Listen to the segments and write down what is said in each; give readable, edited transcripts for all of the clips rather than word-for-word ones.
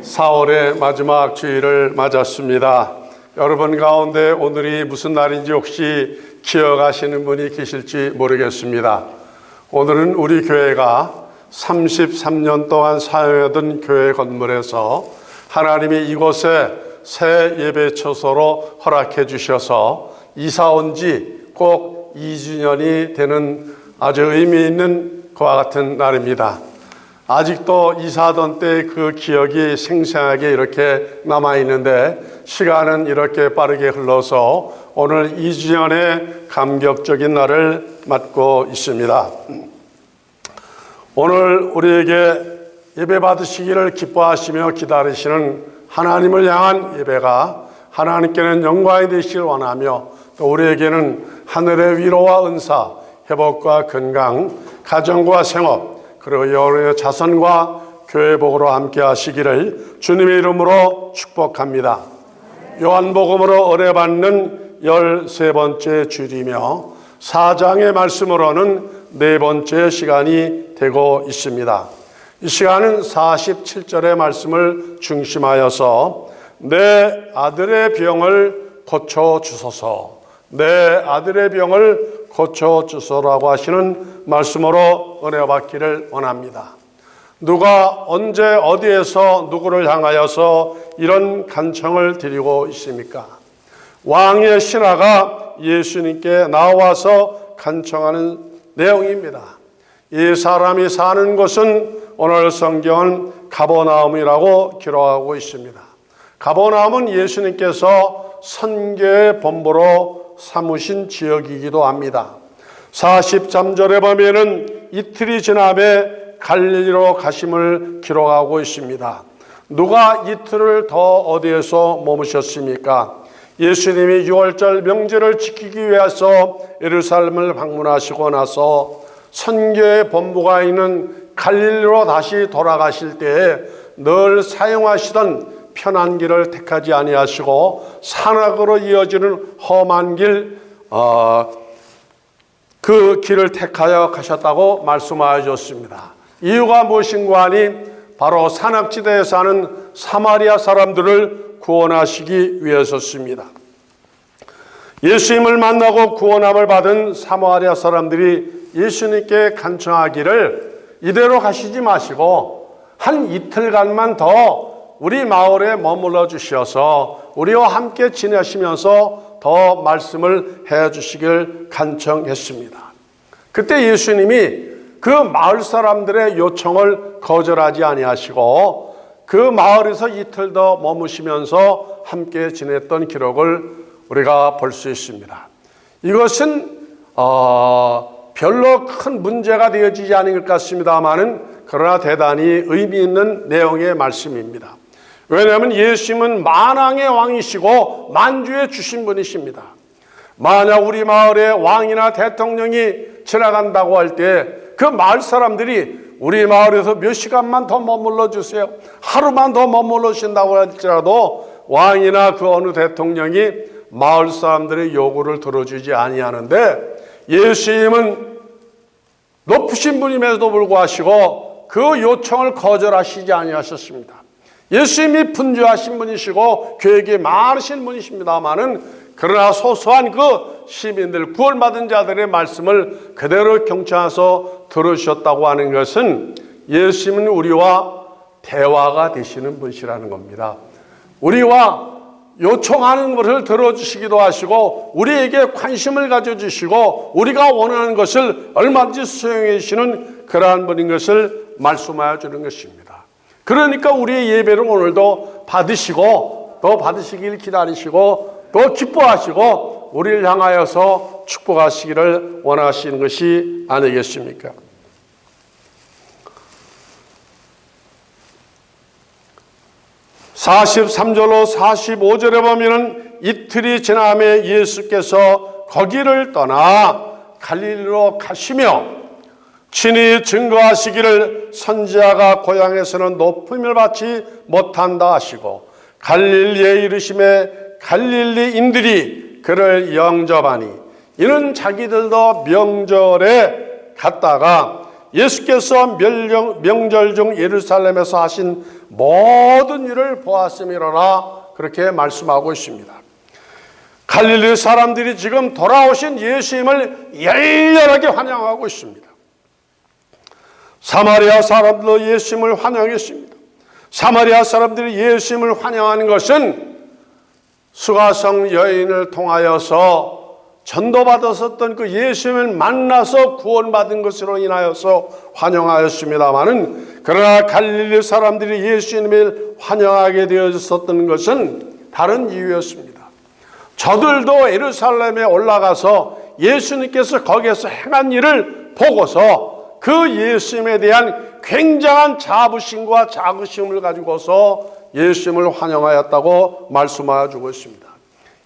4월의 마지막 주일을 맞았습니다. 여러분 가운데 오늘이 무슨 날인지 혹시 기억하시는 분이 계실지 모르겠습니다. 오늘은 우리 교회가 33년 동안 사용하던 교회 건물에서 하나님이 이곳에 새 예배처소로 허락해 주셔서 이사 온 지 꼭 2주년이 되는 아주 의미 있는 그와 같은 날입니다. 아직도 이사하던 때 그 기억이 생생하게 이렇게 남아있는데 시간은 이렇게 빠르게 흘러서 오늘 2주년의 감격적인 날을 맞고 있습니다. 오늘 우리에게 예배 받으시기를 기뻐하시며 기다리시는 하나님을 향한 예배가 하나님께는 영광이 되시길 원하며 또 우리에게는 하늘의 위로와 은사, 회복과 건강, 가정과 생업, 그리고 여러분의 자손과 교회 복으로 함께 하시기를 주님의 이름으로 축복합니다. 요한복음으로 의뢰받는 13번째 주일이며 4장의 말씀으로는 4번째 시간이 되고 있습니다. 이 시간은 47절의 말씀을 중심하여서 내 아들의 병을 고쳐주소서, 내 아들의 병을 고쳐주소서라고 하시는 말씀으로 은혜 받기를 원합니다. 누가 언제 어디에서 누구를 향하여서 이런 간청을 드리고 있습니까? 왕의 신하가 예수님께 나와서 간청하는 내용입니다. 이 사람이 사는 곳은 오늘 성경은 가버나움이라고 기록하고 있습니다. 가버나움은 예수님께서 선교의 본부로 삼으신 지역이기도 합니다. 43절에 보면은 이틀이 지남에 갈릴리로 가심을 기록하고 있습니다. 누가 이틀을 더 어디에서 머무셨습니까? 예수님이 6월절 명절을 지키기 위해서 예루살렘을 방문하시고 나서 선교의 본부가 있는 갈릴리로 다시 돌아가실 때에 늘 사용하시던 편한 길을 택하지 아니하시고 산악으로 이어지는 험한 길, 그 길을 택하여 가셨다고 말씀하여 줬습니다. 이유가 무엇인가 하니 바로 산악지대에 사는 사마리아 사람들을 구원하시기 위해서였습니다. 예수님을 만나고 구원함을 받은 사마리아 사람들이 예수님께 간청하기를 이대로 가시지 마시고 한 이틀간만 더 우리 마을에 머물러 주셔서 우리와 함께 지내시면서 더 말씀을 해 주시길 간청했습니다. 그때 예수님이 그 마을 사람들의 요청을 거절하지 아니하시고 그 마을에서 이틀 더 머무시면서 함께 지냈던 기록을 우리가 볼 수 있습니다. 이것은 별로 큰 문제가 되어지지 않은 것 같습니다만은 그러나 대단히 의미 있는 내용의 말씀입니다. 왜냐하면 예수님은 만왕의 왕이시고 만주의 주신 분이십니다. 만약 우리 마을에 왕이나 대통령이 지나간다고 할 때 그 마을 사람들이 우리 마을에서 몇 시간만 더 머물러 주세요, 하루만 더 머물러 주신다고 할지라도 왕이나 그 어느 대통령이 마을 사람들의 요구를 들어주지 아니하는데 예수님은 높으신 분임에도 불구하고 그 요청을 거절하시지 아니하셨습니다. 예수님이 분주하신 분이시고 계획이 많으신 분이십니다만은 그러나 소소한 그 시민들, 구원받은 자들의 말씀을 그대로 경청해서 들으셨다고 하는 것은 예수님은 우리와 대화가 되시는 분이시라는 겁니다. 우리와 요청하는 것을 들어주시기도 하시고 우리에게 관심을 가져주시고 우리가 원하는 것을 얼마든지 수용해 주시는 그러한 분인 것을 말씀하여 주는 것입니다. 그러니까 우리의 예배를 오늘도 받으시고 또 받으시길 기다리시고 또 기뻐하시고 우리를 향하여서 축복하시기를 원하시는 것이 아니겠습니까? (43절로 45절에) 보면은 이틀이 지남에 예수께서 거기를 떠나 갈릴리로 가시며 친히 증거하시기를 선지자가 고향에서는 높음을 받지 못한다 하시고 갈릴리에 이르심에 갈릴리인들이 그를 영접하니 이는 자기들도 명절에 갔다가 예수께서 명절 중 예루살렘에서 하신 모든 일을 보았음이로라 그렇게 말씀하고 있습니다. 갈릴리 사람들이 지금 돌아오신 예수님을 열렬하게 환영하고 있습니다. 사마리아 사람들도 예수님을 환영했습니다. 사마리아 사람들이 예수님을 환영하는 것은 수가성 여인을 통하여서 전도받았었던 그 예수님을 만나서 구원받은 것으로 인하여서 환영하였습니다마는, 그러나 갈릴리 사람들이 예수님을 환영하게 되었었던 것은 다른 이유였습니다. 저들도 예루살렘에 올라가서 예수님께서 거기에서 행한 일을 보고서 그 예수님에 대한 굉장한 자부심과 자긍심을 가지고서 예수님을 환영하였다고 말씀하여 주고 있습니다.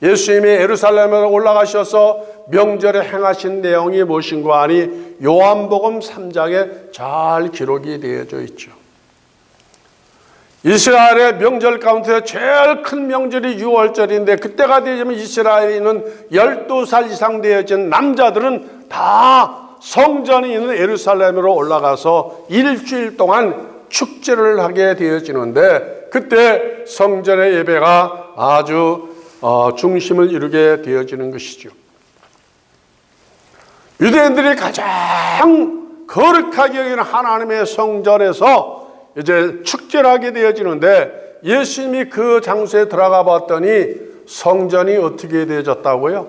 예수님이 예루살렘에 올라가셔서 명절에 행하신 내용이 무엇인가 하니 요한복음 3장에 잘 기록이 되어져 있죠. 이스라엘의 명절 가운데 제일 큰 명절이 6월절인데, 그때가 되면 이스라엘에는 12살 이상 되어진 남자들은 다 성전이 있는 예루살렘으로 올라가서 일주일 동안 축제를 하게 되어지는데, 그때 성전의 예배가 아주 중심을 이루게 되어지는 것이죠. 유대인들이 가장 거룩하게 여기는 하나님의 성전에서 이제 축제를 하게 되어지는데, 예수님이 그 장소에 들어가 봤더니 성전이 어떻게 되어졌다고요?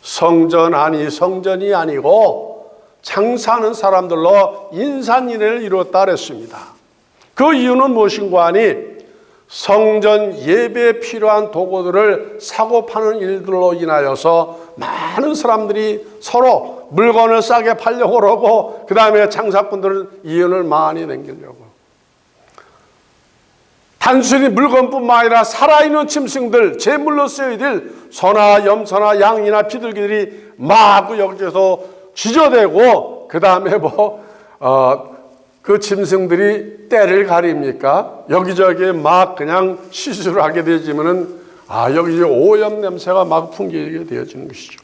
성전이 아니고 장사하는 사람들로 인산인해를 이루었다 그랬습니다. 그 이유는 무엇인가 하니 성전 예배에 필요한 도구들을 사고 파는 일들로 인하여서 많은 사람들이 서로 물건을 싸게 팔려고 그러고, 그 다음에 장사꾼들은 이윤을 많이 남기려고. 단순히 물건뿐만 아니라 살아있는 짐승들, 제물로 쓰여야 될 소나 염소나 양이나 비둘기들이 막 여기저기서 쥐저대고, 그 다음에 그 짐승들이 때를 가립니까? 여기저기에 막 그냥 시술을 하게 되지면은 여기 오염 냄새가 막 풍기게 되어지는 것이죠.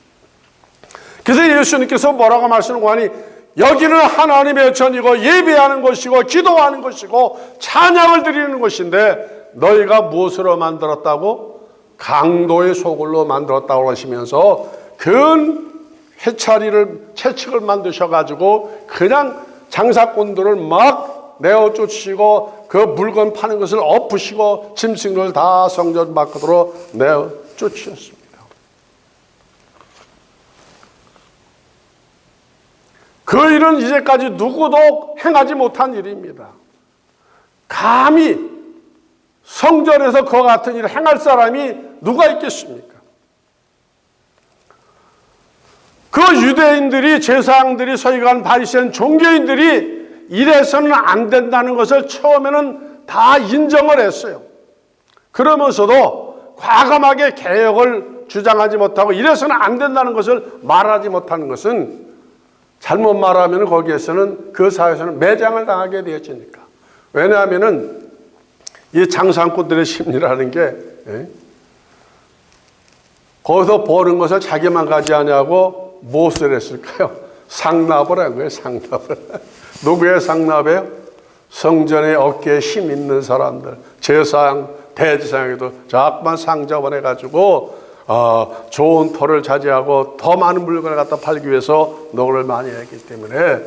그래서 예수님께서 뭐라고 말씀하니, 여기는 하나님의 전이고 예배하는 것이고 기도하는 것이고 찬양을 드리는 것인데, 너희가 무엇으로 만들었다고? 강도의 소굴로 만들었다고 하시면서 근 해차리를 채찍을 만드셔가지고 그냥 장사꾼들을 막 내어 쫓으시고 그 물건 파는 것을 엎으시고 짐승을 다 성전 밖으로 내어 쫓으셨습니다. 그 일은 이제까지 누구도 행하지 못한 일입니다. 감히 성전에서 그와 같은 일을 행할 사람이 누가 있겠습니까? 그 유대인들이, 제사장들이, 서기관, 바리새인, 종교인들이 이래서는 안 된다는 것을 처음에는 다 인정을 했어요. 그러면서도 과감하게 개혁을 주장하지 못하고 이래서는 안 된다는 것을 말하지 못하는 것은, 잘못 말하면 거기에서는, 그 사회에서는 매장을 당하게 되어지니까. 왜냐하면은 이 장사꾼들의 심리라는 게, 거기서 버는 것을 자기만 가져가냐고 무엇을 했을까요? 상납을 한 거예요, 상납을. 누구의 상납이에요? 성전의 어깨에 힘 있는 사람들, 제사장, 대제사장에도 자꾸만 상자 보내가지고 좋은 터를 차지하고 더 많은 물건을 갖다 팔기 위해서 노력을 많이 했기 때문에,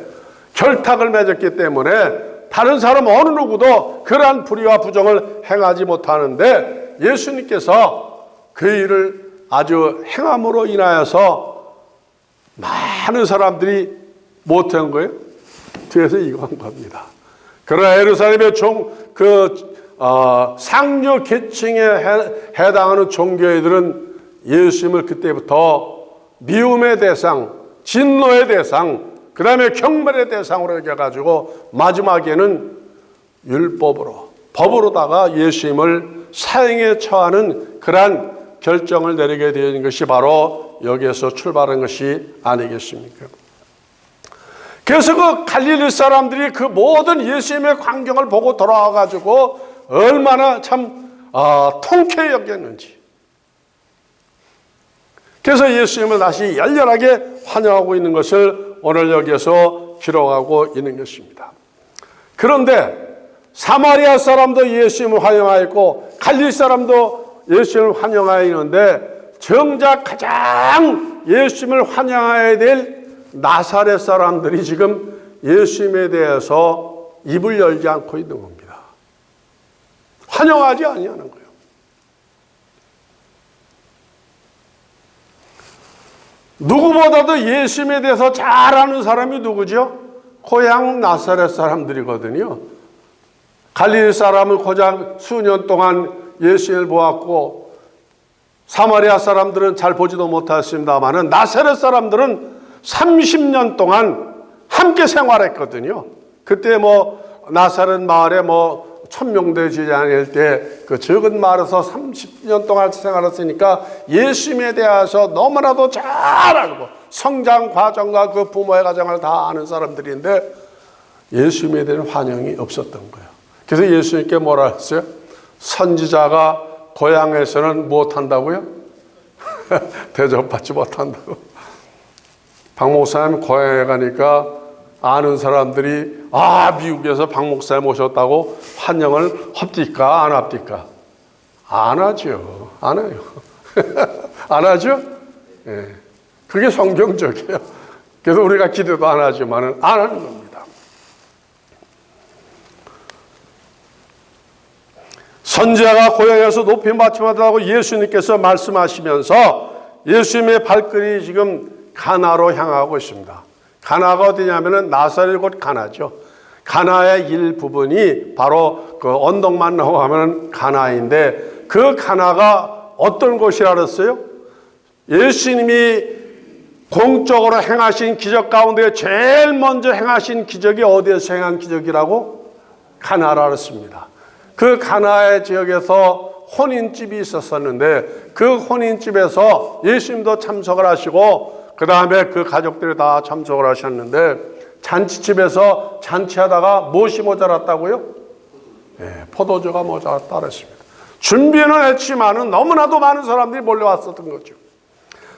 결탁을 맺었기 때문에 다른 사람 어느 누구도 그러한 불의와 부정을 행하지 못하는데, 예수님께서 그 일을 아주 행함으로 인하여서 많은 사람들이 못한 거예요. 뒤에서 이거 한 겁니다. 그러나 예루살렘의 상류 계층에 해당하는 종교인들은 예수님을 그때부터 미움의 대상, 진노의 대상, 그 다음에 경멸의 대상으로 여겨가지고 마지막에는 율법으로, 법으로다가 예수님을 사형에 처하는 그러한 결정을 내리게 되는 것이 바로 여기에서 출발한 것이 아니겠습니까? 그래서 그 갈릴리 사람들이 그 모든 예수님의 광경을 보고 돌아와가지고 얼마나 참 통쾌히 여겼는지. 그래서 예수님을 다시 열렬하게 환영하고 있는 것을 오늘 여기에서 기록하고 있는 것입니다. 그런데 사마리아 사람도 예수님을 환영하였고 갈릴리 사람도 예수님을 환영하였는데 정작 가장 예수님을 환영해야 될 나사렛 사람들이 지금 예수님에 대해서 입을 열지 않고 있는 겁니다. 환영하지 아니하는 거예요. 누구보다도 예수님에 대해서 잘 아는 사람이 누구죠? 고향 나사렛 사람들이거든요. 갈릴리 사람은 고작 수년 동안 예수님을 보았고 사마리아 사람들은 잘 보지도 못했습니다만 나사렛 사람들은 30년 동안 함께 생활했거든요. 그때 나사렛 마을에 1000명 되지 않을 때 그 적은 마을에서 30년 동안 생활했으니까 예수님에 대해서 너무나도 잘 알고 성장 과정과 그 부모의 과정을 다 아는 사람들인데 예수님에 대한 환영이 없었던 거예요. 그래서 예수님께 뭐라 했어요? 선지자가 고향에서는 못한다고요? 대접받지 못한다고. 박 목사님 고향에 가니까 아는 사람들이 미국에서 박 목사님 오셨다고 환영을 합니까? 안 합니까? 안 하죠. 안 해요. 안 하죠? 예. 그게 성경적이에요. 그래서 우리가 기도도 안 하지만 안 하는 겁니다. 선지자가 고향에서 높이 받침하다고 예수님께서 말씀하시면서 예수님의 발걸음이 지금 가나로 향하고 있습니다. 가나가 어디냐면은 나사렛 곧 가나죠. 가나의 일부분이 바로 그 언덕만 넘어가면 가나인데 그 가나가 어떤 곳이라 그랬어요? 예수님이 공적으로 행하신 기적 가운데 제일 먼저 행하신 기적이 어디에서 행한 기적이라고? 가나라 그랬습니다. 그 가나의 지역에서 혼인집이 있었었는데 그 혼인집에서 예수님도 참석을 하시고 그 다음에 그 가족들이 다 참석을 하셨는데 잔치집에서 잔치하다가 무엇이 모자랐다고요? 포도주가 모자랐다 그랬습니다. 준비는 했지만은 너무나도 많은 사람들이 몰려왔었던 거죠.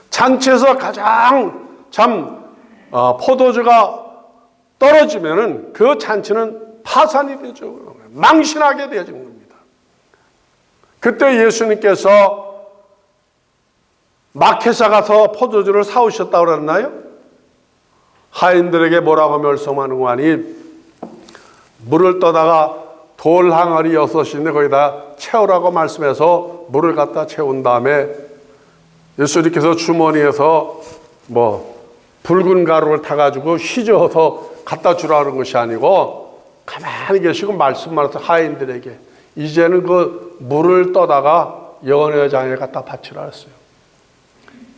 잔치에서 가장 포도주가 떨어지면은 그 잔치는 파산이 되죠. 망신하게 되어진 겁니다. 그때 예수님께서 마켓에 가서 포도주를 사오셨다고 그랬나요? 하인들에게 뭐라고 말씀하는 거 아니? 물을 떠다가 돌 항아리 6인데 거기다 채우라고 말씀해서 물을 갖다 채운 다음에 예수님께서 주머니에서 붉은 가루를 타가지고 휘저어서 갖다 주라는 것이 아니고 가만히 계시고 말씀만 해서 하인들에게 이제는 그 물을 떠다가 연회장에 갖다 바치라 했어요.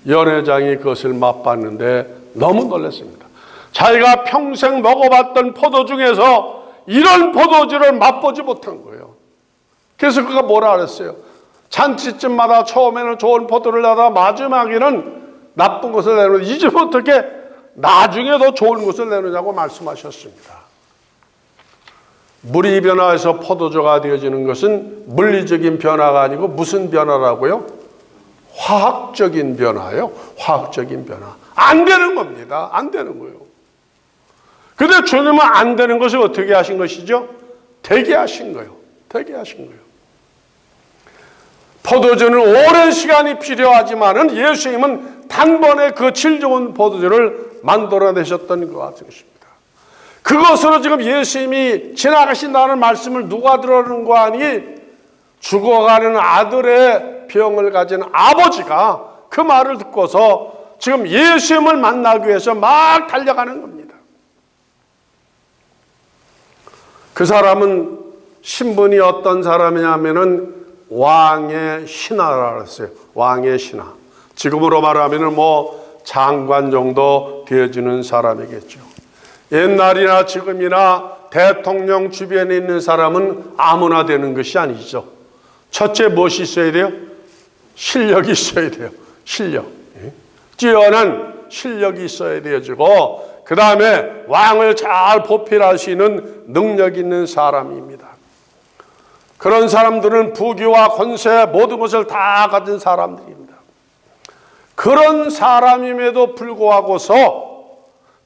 연회장이 그것을 맛봤는데 너무 놀랐습니다. 자기가 평생 먹어봤던 포도 중에서 이런 포도주를 맛보지 못한 거예요. 그래서 그가 뭐라 그랬어요? 잔치집마다 처음에는 좋은 포도를 내다 마지막에는 나쁜 것을 내놓는 이제 어떻게 나중에 더 좋은 것을 내놓냐고 말씀하셨습니다. 물이 변화해서 포도주가 되어지는 것은 물리적인 변화가 아니고 무슨 변화라고요? 화학적인 변화예요. 화학적인 변화. 안 되는 겁니다. 안 되는 거예요. 그런데 주님은 안 되는 것을 어떻게 하신 것이죠? 되게 하신 거예요. 되게 하신 거예요. 포도주는 오랜 시간이 필요하지만은 예수님은 단번에 그 질 좋은 포도주를 만들어내셨던 것 같은 것입니다. 그것으로 지금 예수님이 지나가신다는 말씀을 누가 들어는 거 아니? 죽어가는 아들의 병을 가진 아버지가 그 말을 듣고서 지금 예수님을 만나기 위해서 막 달려가는 겁니다. 그 사람은 신분이 어떤 사람이냐면은 왕의 신하라 그랬어요. 왕의 신하. 지금으로 말하면은 장관 정도 되어지는 사람이겠죠. 옛날이나 지금이나 대통령 주변에 있는 사람은 아무나 되는 것이 아니죠. 첫째 무엇이 있어야 돼요? 실력이 있어야 돼요. 실력. 뛰어난 실력이 있어야 되어지고 그 다음에 왕을 잘 보필할 수 있는 능력 있는 사람입니다. 그런 사람들은 부귀와 권세 모든 것을 다 가진 사람들입니다. 그런 사람임에도 불구하고서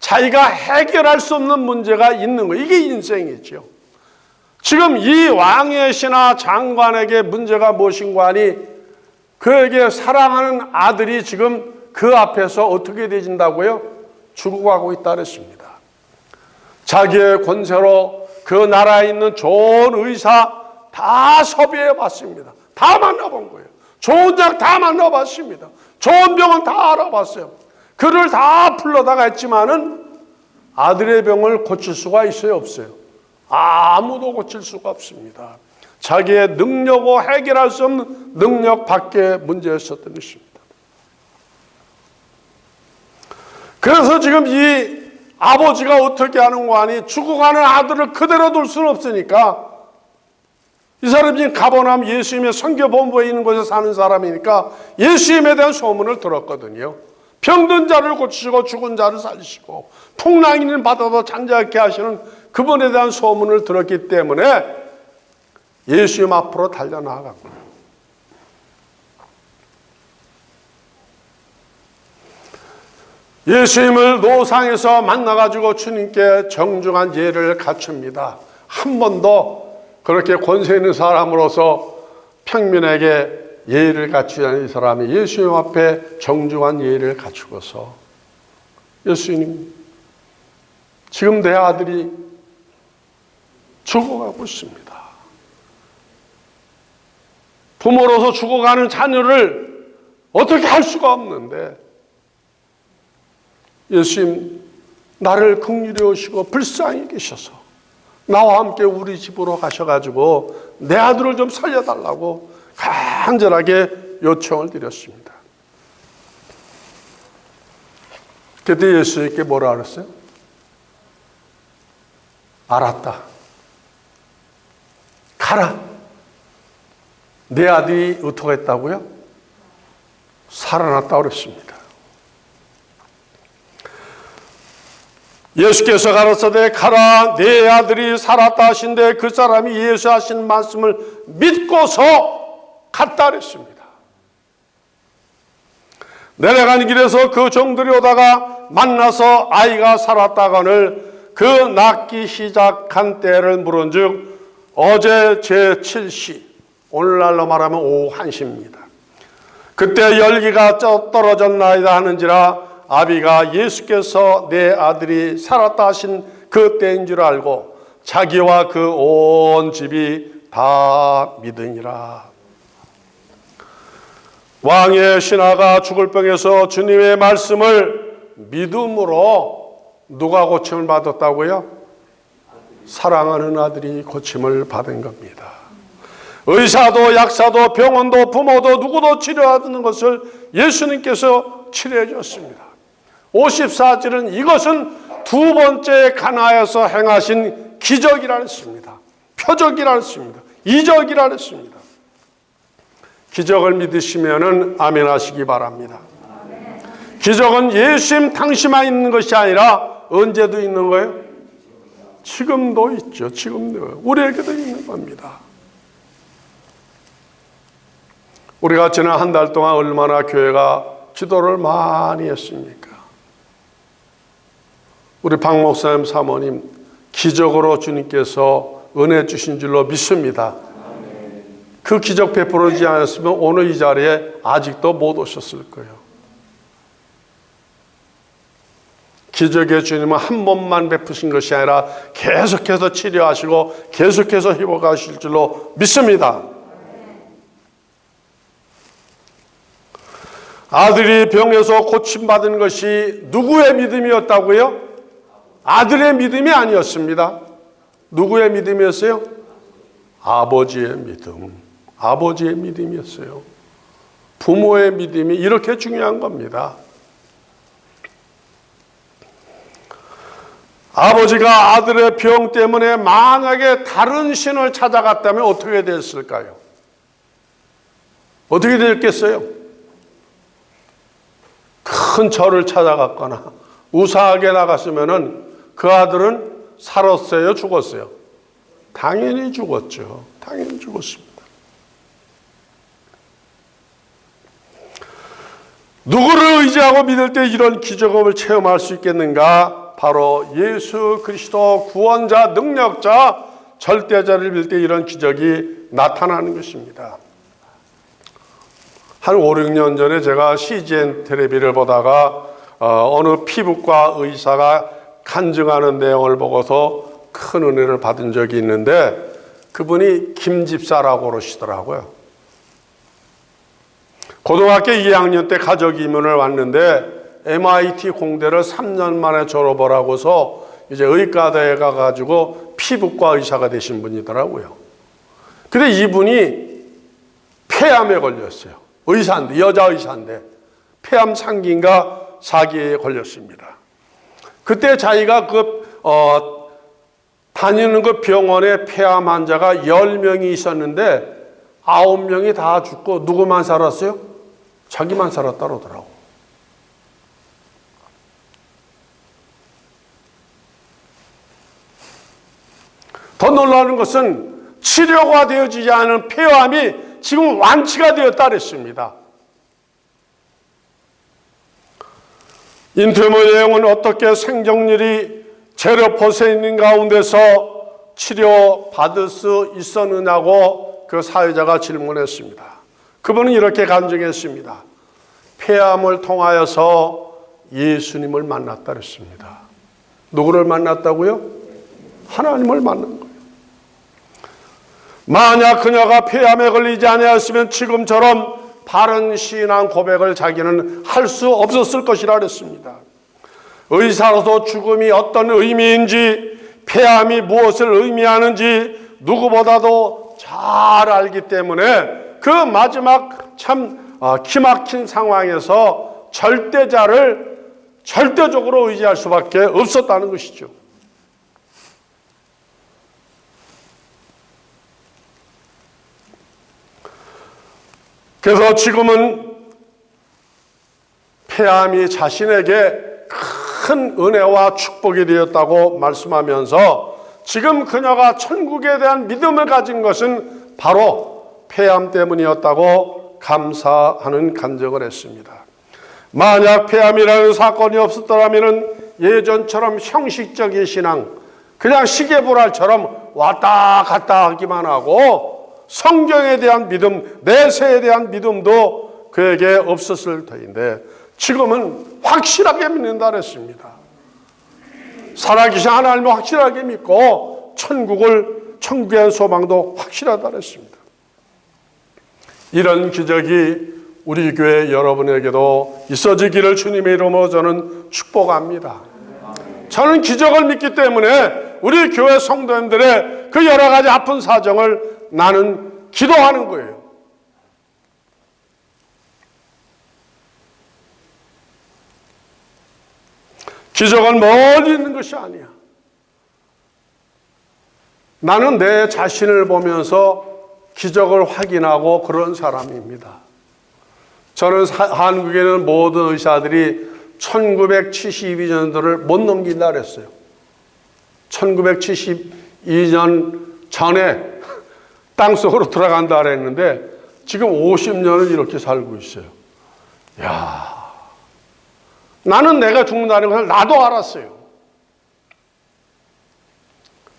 자기가 해결할 수 없는 문제가 있는 거예요. 이게 인생이죠. 지금 이 왕의 신하 장관에게 문제가 무엇인가 하니 그에게 사랑하는 아들이 지금 그 앞에서 어떻게 되진다고요? 죽어가고 있다 그랬습니다. 자기의 권세로 그 나라에 있는 좋은 의사 다 섭외해 봤습니다. 다 만나본 거예요. 좋은 약 다 만나봤습니다. 좋은 병원 다 알아봤어요. 그를 다 불러다가 했지만은 아들의 병을 고칠 수가 있어요, 없어요? 아무도 고칠 수가 없습니다. 자기의 능력으로 해결할 수 없는 능력 밖에 문제였었던 것입니다. 그래서 지금 이 아버지가 어떻게 하는가 하니 죽어가는 아들을 그대로 둘 수는 없으니까 이 사람이 지금 가버나움 예수님의 선교본부에 있는 곳에 사는 사람이니까 예수님에 대한 소문을 들었거든요. 병든 자를 고치시고 죽은 자를 살리시고 풍랑 있는 바다도 잠잠케 하시는 그분에 대한 소문을 들었기 때문에 예수님 앞으로 달려나갔고요. 예수님을 노상에서 만나가지고 주님께 정중한 예를 갖춥니다. 한 번도 그렇게 권세 있는 사람으로서 평민에게 예를 갖추지 않은 이 사람이 예수님 앞에 정중한 예를 갖추고서 예수님, 지금 내 아들이 죽어가고 있습니다. 부모로서 죽어가는 자녀를 어떻게 할 수가 없는데 예수님, 나를 긍휼히 여기시고 불쌍히 계셔서 나와 함께 우리 집으로 가셔가지고 내 아들을 좀 살려달라고 간절하게 요청을 드렸습니다. 그때 예수님께 뭐라 그랬어요? 알았다. 가라. 내 아들이 어떻게 했다고요? 살아났다고 그랬습니다. 예수께서 가라사대 가라 내 아들이 살았다 하신데 그 사람이 예수 하신 말씀을 믿고서 갔다 그랬습니다. 내려가는 길에서 그 종들이 오다가 만나서 아이가 살았다거늘 그 낳기 시작한 때를 물은즉 어제 제7시, 오늘날로 말하면 오후 1시입니다. 그때 열기가 떨어졌나이다 하는지라 아비가 예수께서 내 아들이 살았다 하신 그 때인 줄 알고 자기와 그 온 집이 다 믿으니라. 왕의 신하가 죽을 병에서 주님의 말씀을 믿음으로 누가 고침을 받았다고요? 사랑하는 아들이 고침을 받은 겁니다. 의사도 약사도 병원도 부모도 누구도 치료하는 것을 예수님께서 치료해 줬습니다. 54절은 이것은 두 번째 가나에서 행하신 기적이라 했습니다. 표적이라 했습니다. 이적이라 했습니다. 기적을 믿으시면은 아멘 하시기 바랍니다. 기적은 예수님 당시만 있는 것이 아니라 언제도 있는 거예요? 지금도 있죠. 지금도 우리에게도 있는 겁니다. 우리가 지난 한 달 동안 얼마나 교회가 기도를 많이 했습니까? 우리 박 목사님 사모님 기적으로 주님께서 은혜 주신 줄로 믿습니다. 그 기적 베풀어지지 않았으면 오늘 이 자리에 아직도 못 오셨을 거예요. 기적의 주님은 한 번만 베푸신 것이 아니라 계속해서 치료하시고 계속해서 회복하실 줄로 믿습니다. 아들이 병에서 고침받은 것이 누구의 믿음이었다고요? 아들의 믿음이 아니었습니다. 누구의 믿음이었어요? 아버지의 믿음. 아버지의 믿음이었어요. 부모의 믿음이 이렇게 중요한 겁니다. 아버지가 아들의 병 때문에 만약에 다른 신을 찾아갔다면 어떻게 됐을까요? 어떻게 됐겠어요? 큰 절을 찾아갔거나 우사하게 나갔으면은 그 아들은 살았어요, 죽었어요? 당연히 죽었죠. 당연히 죽었습니다. 누구를 의지하고 믿을 때 이런 기적을 체험할 수 있겠는가? 바로 예수 그리스도 구원자, 능력자, 절대자를 빌 때 이런 기적이 나타나는 것입니다. 한 5, 6년 전에 제가 CGN 텔레비를 보다가 어느 피부과 의사가 간증하는 내용을 보고서 큰 은혜를 받은 적이 있는데, 그분이 김집사라고 그러시더라고요. 고등학교 2학년 때 가족 이민을 왔는데 MIT 공대를 3년 만에 졸업을 하고서 이제 의과대에 가가지고 피부과 의사가 되신 분이더라고요. 근데 이분이 폐암에 걸렸어요. 의사인데, 여자 의사인데 폐암 3기인가 4기에 걸렸습니다. 그때 자기가 다니는 그 병원에 폐암 환자가 10명이 있었는데 9명이 다 죽고 누구만 살았어요? 자기만 살았다 그러더라고. 더 놀라운 것은 치료가 되어지지 않은 폐암이 지금 완치가 되었다 그랬습니다. 인터뷰 내용은 어떻게 생존율이 0% 있는 가운데서 치료받을 수 있었느냐고 그 사회자가 질문했습니다. 그분은 이렇게 간증했습니다. 폐암을 통하여서 예수님을 만났다 그랬습니다. 누구를 만났다고요? 하나님을 만난 거예요. 만약 그녀가 폐암에 걸리지 아니었으면 지금처럼 바른 신앙 고백을 자기는 할 수 없었을 것이라 그랬습니다. 의사로서 죽음이 어떤 의미인지, 폐암이 무엇을 의미하는지 누구보다도 잘 알기 때문에 그 마지막 참 기막힌 상황에서 절대자를 절대적으로 의지할 수밖에 없었다는 것이죠. 그래서 지금은 폐암이 자신에게 큰 은혜와 축복이 되었다고 말씀하면서 지금 그녀가 천국에 대한 믿음을 가진 것은 바로 폐암 때문이었다고 감사하는 간증을 했습니다. 만약 폐암이라는 사건이 없었더라면 예전처럼 형식적인 신앙, 그냥 시계불알처럼 왔다 갔다 하기만 하고 성경에 대한 믿음, 내세에 대한 믿음도 그에게 없었을 터인데 지금은 확실하게 믿는다 그랬습니다. 살아계신 하나님을 확실하게 믿고 천국에 대한 소망도 확실하다 그랬습니다. 이런 기적이 우리 교회 여러분에게도 있어지기를 주님의 이름으로 저는 축복합니다. 저는 기적을 믿기 때문에 우리 교회 성도님들의 그 여러 가지 아픈 사정을 나는 기도하는 거예요. 기적은 멀리 있는 것이 아니야. 나는 내 자신을 보면서 기적을 확인하고 그런 사람입니다. 저는 한국에는 모든 의사들이 1972년도를 못 넘긴다 그랬어요. 1972년 전에 땅속으로 들어간다 그랬는데 지금 50년을 이렇게 살고 있어요. 야, 나는 내가 죽는다는 것을 나도 알았어요.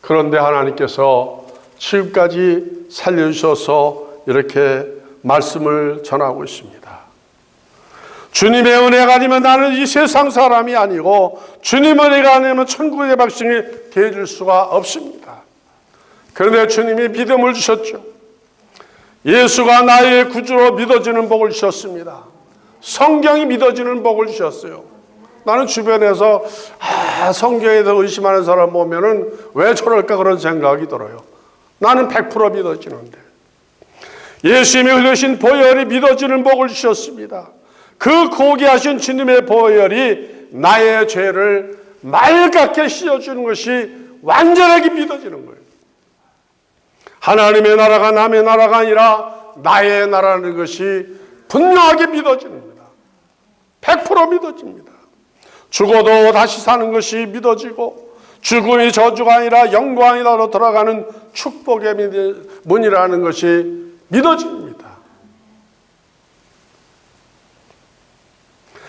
그런데 하나님께서 지금까지 살려주셔서 이렇게 말씀을 전하고 있습니다. 주님의 은혜가 아니면 나는 이 세상 사람이 아니고 주님의 은혜가 아니면 천국의 백성이 되어줄 수가 없습니다. 그런데 주님이 믿음을 주셨죠. 예수가 나의 구주로 믿어지는 복을 주셨습니다. 성경이 믿어지는 복을 주셨어요. 나는 주변에서 성경에 대해 의심하는 사람 보면은 왜 저럴까 그런 생각이 들어요. 나는 100% 믿어지는데. 예수님이 흘리신 보혈이 믿어지는 복을 주셨습니다. 그 고귀하신 주님의 보혈이 나의 죄를 맑게 씻어주는 것이 완전하게 믿어지는 거예요. 하나님의 나라가 남의 나라가 아니라 나의 나라라는 것이 분명하게 믿어집니다. 100% 믿어집니다. 죽어도 다시 사는 것이 믿어지고 죽음이 저주가 아니라 영광이다로 들어가는 축복의 문이라는 것이 믿어집니다.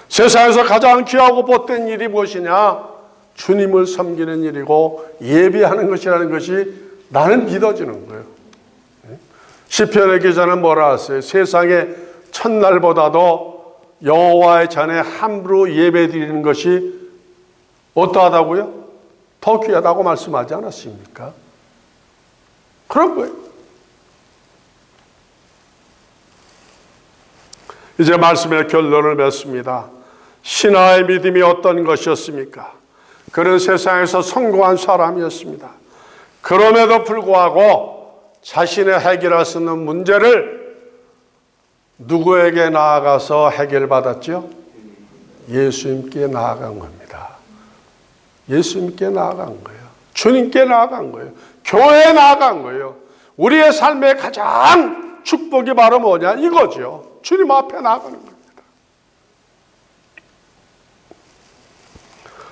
세상에서 가장 귀하고 복된 일이 무엇이냐? 주님을 섬기는 일이고 예배하는 것이라는 것이 나는 믿어지는 거예요. 시편의 기자는 뭐라 하세요? 세상에 첫날보다도 여호와의 전에 함부로 예배드리는 것이 어떠하다고요? 더 귀하다고 말씀하지 않았습니까? 그런 거예요. 이제 말씀의 결론을 맺습니다. 신하의 믿음이 어떤 것이었습니까? 그는 세상에서 성공한 사람이었습니다. 그럼에도 불구하고 자신의 해결할 수 있는 문제를 누구에게 나아가서 해결받았죠? 예수님께 나아간 겁니다. 예수님께 나아간 거예요. 주님께 나아간 거예요. 교회에 나아간 거예요. 우리의 삶의 가장 축복이 바로 뭐냐? 이거죠. 주님 앞에 나아가는 겁니다.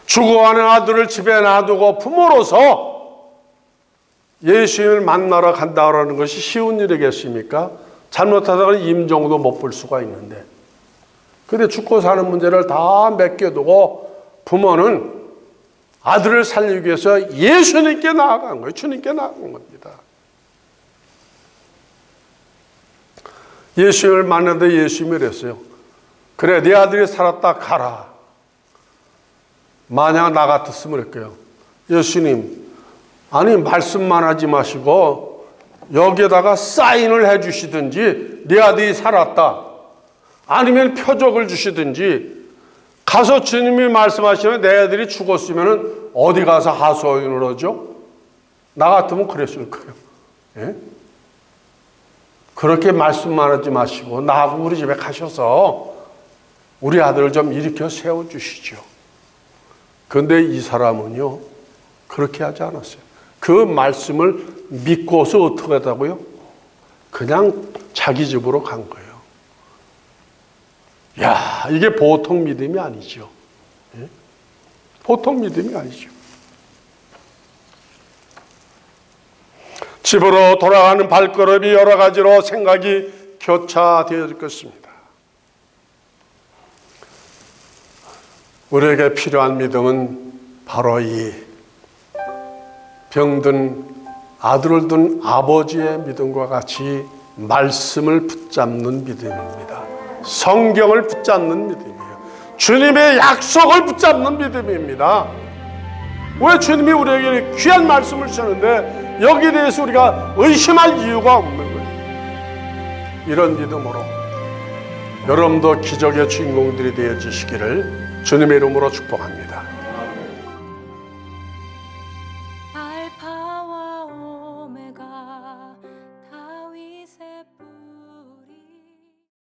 죽어가는 아들을 집에 놔두고 부모로서 예수님을 만나러 간다는 것이 쉬운 일이겠습니까? 잘못하다가 임종도 못 볼 수가 있는데. 그런데 죽고 사는 문제를 다 맡겨두고 부모는 아들을 살리기 위해서 예수님께 나아간 거예요. 주님께 나아간 겁니다. 예수님을 만났는데 예수님이 그랬어요. 그래, 네 아들이 살았다, 가라. 만약 나 같았으면 그럴게요. 예수님, 아니 말씀만 하지 마시고 여기에다가 사인을 해 주시든지 네 아들이 살았다, 아니면 표적을 주시든지, 가서 주님이 말씀하시면 내 아들이 죽었으면 어디 가서 하소연을 하죠? 나 같으면 그랬을 거예요. 예? 그렇게 말씀만 하지 마시고 나하고 우리 집에 가셔서 우리 아들을 좀 일으켜 세워주시죠. 그런데 이 사람은요, 그렇게 하지 않았어요. 그 말씀을 믿고서 어떻게 하다고요? 그냥 자기 집으로 간 거예요. 야, 이게 보통 믿음이 아니죠. 예? 보통 믿음이 아니죠. 집으로 돌아가는 발걸음이 여러 가지로 생각이 교차되어질 것입니다. 우리에게 필요한 믿음은 바로 이 병든 아들을 둔 아버지의 믿음과 같이 말씀을 붙잡는 믿음입니다. 성경을 붙잡는 믿음이에요. 주님의 약속을 붙잡는 믿음입니다. 왜 주님이 우리에게 귀한 말씀을 주셨는데 여기에 대해서 우리가 의심할 이유가 없는 거예요. 이런 믿음으로 여러분도 기적의 주인공들이 되어주시기를 주님의 이름으로 축복합니다.